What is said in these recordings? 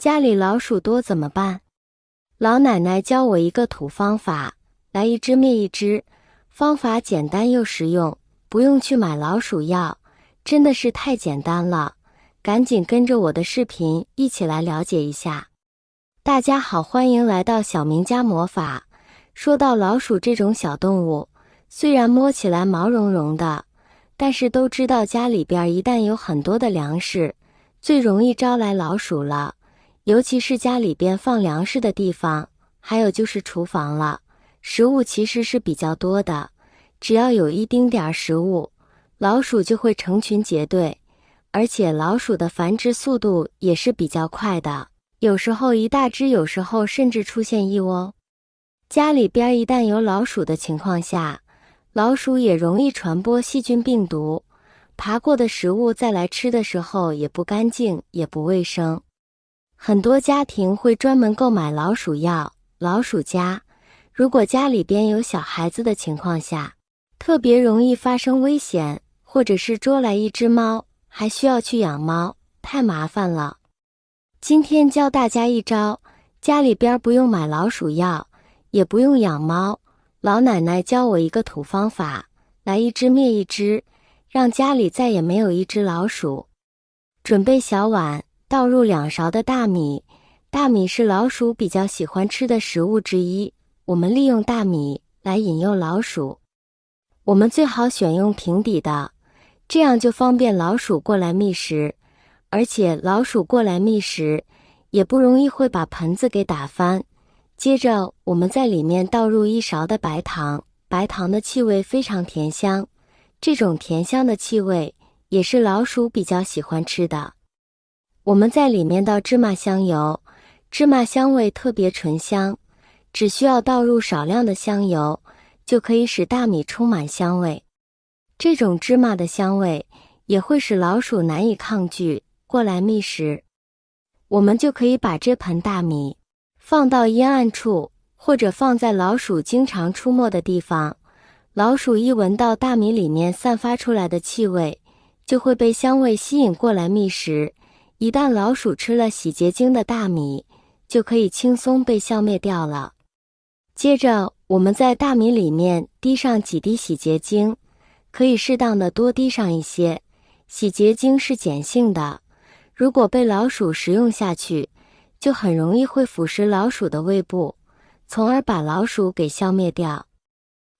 家里老鼠多怎么办？老奶奶教我一个土方法，来一只灭一只，方法简单又实用，不用去买老鼠药，真的是太简单了，赶紧跟着我的视频一起来了解一下。大家好，欢迎来到小明家魔法。说到老鼠这种小动物，虽然摸起来毛茸茸的，但是都知道家里边一旦有很多的粮食，最容易招来老鼠了。尤其是家里边放粮食的地方，还有就是厨房了，食物其实是比较多的，只要有一丁点食物，老鼠就会成群结队，而且老鼠的繁殖速度也是比较快的，有时候一大只，有时候甚至出现一窝。家里边一旦有老鼠的情况下，老鼠也容易传播细菌病毒，爬过的食物再来吃的时候也不干净，也不卫生。很多家庭会专门购买老鼠药、老鼠夹，如果家里边有小孩子的情况下，特别容易发生危险，或者是捉来一只猫，还需要去养猫，太麻烦了。今天教大家一招，家里边不用买老鼠药，也不用养猫，老奶奶教我一个土方法，来一只灭一只，让家里再也没有一只老鼠。准备小碗，倒入2勺的大米，大米是老鼠比较喜欢吃的食物之一，我们利用大米来引诱老鼠。我们最好选用平底的，这样就方便老鼠过来觅食，而且老鼠过来觅食也不容易会把盆子给打翻。接着我们在里面倒入1勺的白糖，白糖的气味非常甜香，这种甜香的气味也是老鼠比较喜欢吃的。我们在里面倒芝麻香油，芝麻香味特别醇香，只需要倒入少量的香油，就可以使大米充满香味。这种芝麻的香味也会使老鼠难以抗拒，过来觅食。我们就可以把这盆大米放到阴暗处，或者放在老鼠经常出没的地方。老鼠一闻到大米里面散发出来的气味，就会被香味吸引过来觅食。一旦老鼠吃了洗洁精的大米，就可以轻松被消灭掉了。接着我们在大米里面滴上几滴洗洁精，可以适当的多滴上一些。洗洁精是碱性的，如果被老鼠食用下去，就很容易会腐蚀老鼠的胃部，从而把老鼠给消灭掉。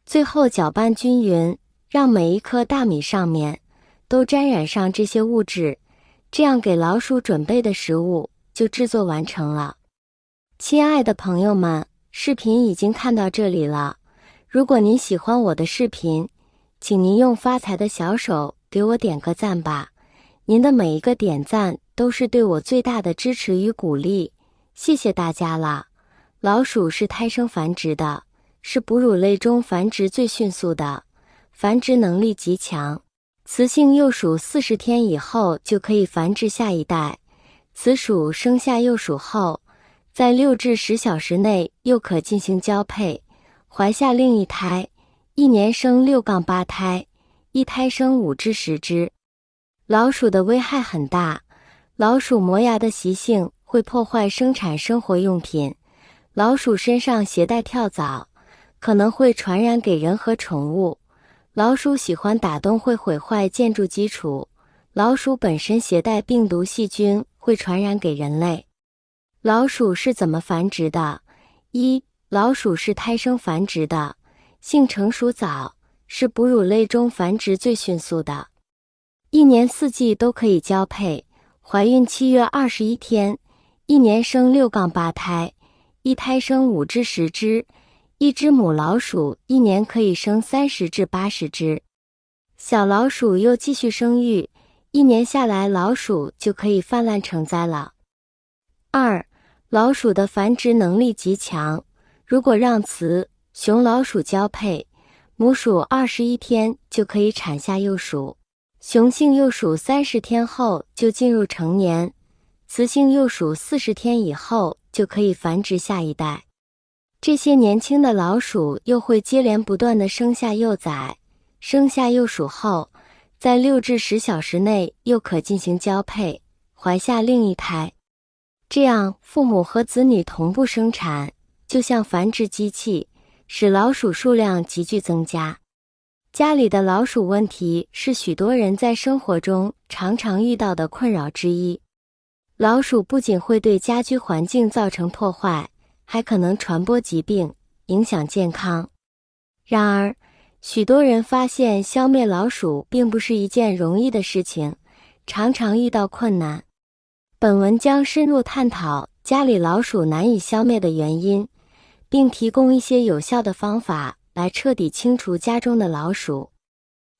最后搅拌均匀，让每一颗大米上面都沾染上这些物质，这样给老鼠准备的食物就制作完成了。亲爱的朋友们，视频已经看到这里了，如果您喜欢我的视频，请您用发财的小手给我点个赞吧，您的每一个点赞都是对我最大的支持与鼓励，谢谢大家了。老鼠是胎生繁殖的，是哺乳类中繁殖最迅速的，繁殖能力极强。雌性幼鼠40天以后就可以繁殖下一代，雌鼠生下幼鼠后，在6至10小时内又可进行交配，怀下另一胎，1年生6-8胎，一胎生5至10只。老鼠的危害很大，老鼠磨牙的习性会破坏生产生活用品，老鼠身上携带跳蚤，可能会传染给人和宠物。老鼠喜欢打洞，会毁坏建筑基础，老鼠本身携带病毒细菌，会传染给人类。老鼠是怎么繁殖的？1. 老鼠是胎生繁殖的，性成熟早，是哺乳类中繁殖最迅速的，1年4季都可以交配，怀孕7月21天，1年生6-8胎，一胎生5至10只，一只母老鼠1年可以生30至80只。小老鼠又继续生育，1年下来老鼠就可以泛滥成灾了。2. 老鼠的繁殖能力极强，如果让雌雄老鼠交配，母鼠21天就可以产下幼鼠，雄性幼鼠30天后就进入成年，雌性幼鼠40天以后就可以繁殖下一代。这些年轻的老鼠又会接连不断地生下幼崽，生下幼鼠后，在6至10小时内又可进行交配，怀下另一胎。这样父母和子女同步生产，就像繁殖机器，使老鼠数量急剧增加。家里的老鼠问题是许多人在生活中常常遇到的困扰之一。老鼠不仅会对家居环境造成破坏，还可能传播疾病，影响健康。然而，许多人发现消灭老鼠并不是一件容易的事情，常常遇到困难。本文将深入探讨家里老鼠难以消灭的原因，并提供一些有效的方法来彻底清除家中的老鼠。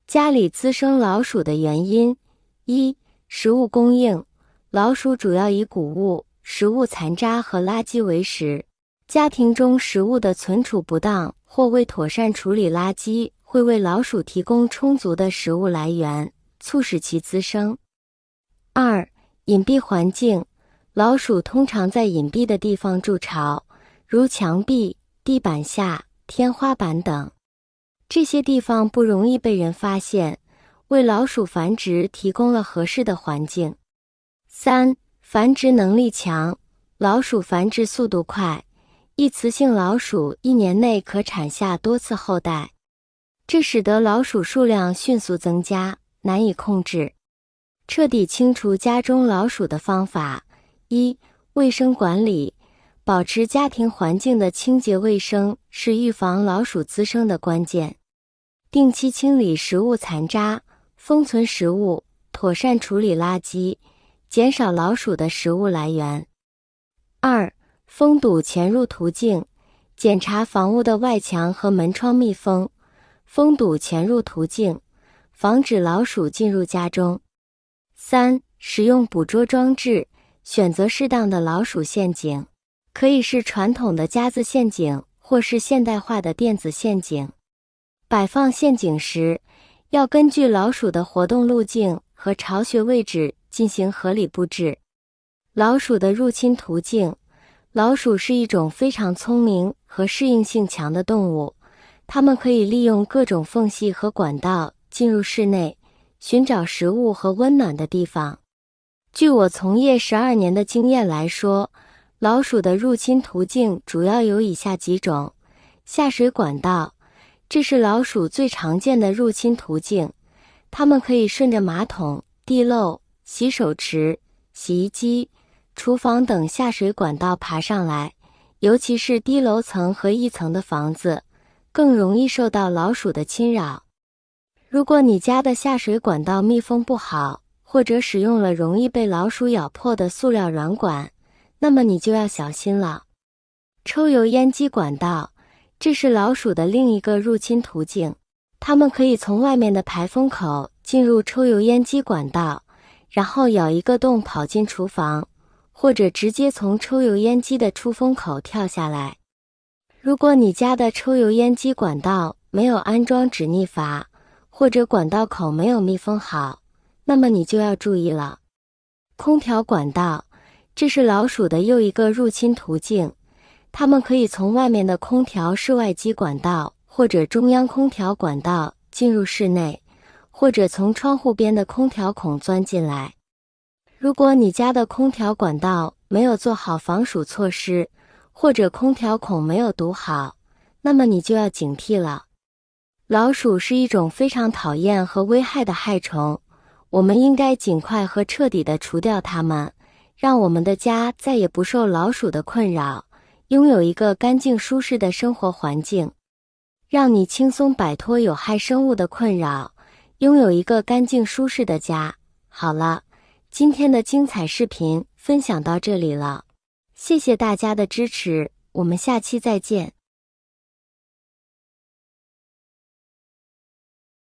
家里滋生老鼠的原因：一、食物供应。老鼠主要以谷物、食物残渣和垃圾为食。家庭中食物的存储不当或未妥善处理垃圾，会为老鼠提供充足的食物来源，促使其滋生。二、隐蔽环境。老鼠通常在隐蔽的地方筑巢，如墙壁、地板下、天花板等。这些地方不容易被人发现，为老鼠繁殖提供了合适的环境。三、繁殖能力强。老鼠繁殖速度快，一雌性老鼠1年内可产下多次后代，这使得老鼠数量迅速增加，难以控制。彻底清除家中老鼠的方法：一、卫生管理。保持家庭环境的清洁卫生是预防老鼠滋生的关键。定期清理食物残渣，封存食物，妥善处理垃圾，减少老鼠的食物来源。二、封堵潜入途径。检查房屋的外墙和门窗密封，封堵潜入途径，防止老鼠进入家中。三、使用捕捉装置，选择适当的老鼠陷阱，可以是传统的夹子陷阱，或是现代化的电子陷阱。摆放陷阱时，要根据老鼠的活动路径和巢穴位置进行合理布置。老鼠的入侵途径。老鼠是一种非常聪明和适应性强的动物，它们可以利用各种缝隙和管道进入室内，寻找食物和温暖的地方。据我从业12年的经验来说，老鼠的入侵途径主要有以下几种：下水管道，这是老鼠最常见的入侵途径，它们可以顺着马桶、地漏、洗手池、洗衣机、厨房等下水管道爬上来，尤其是低楼层和一层的房子，更容易受到老鼠的侵扰。如果你家的下水管道密封不好，或者使用了容易被老鼠咬破的塑料软管，那么你就要小心了。抽油烟机管道，这是老鼠的另一个入侵途径，它们可以从外面的排风口进入抽油烟机管道，然后咬一个洞跑进厨房，或者直接从抽油烟机的出风口跳下来。如果你家的抽油烟机管道没有安装止逆阀，或者管道口没有密封好，那么你就要注意了。空调管道，这是老鼠的又一个入侵途径，它们可以从外面的空调室外机管道或者中央空调管道进入室内，或者从窗户边的空调孔钻进来。如果你家的空调管道没有做好防鼠措施，或者空调孔没有堵好，那么你就要警惕了。老鼠是一种非常讨厌和危害的害虫，我们应该尽快和彻底地除掉它们，让我们的家再也不受老鼠的困扰，拥有一个干净舒适的生活环境，让你轻松摆脱有害生物的困扰，拥有一个干净舒适的家。好了，今天的精彩视频分享到这里了，谢谢大家的支持，我们下期再见。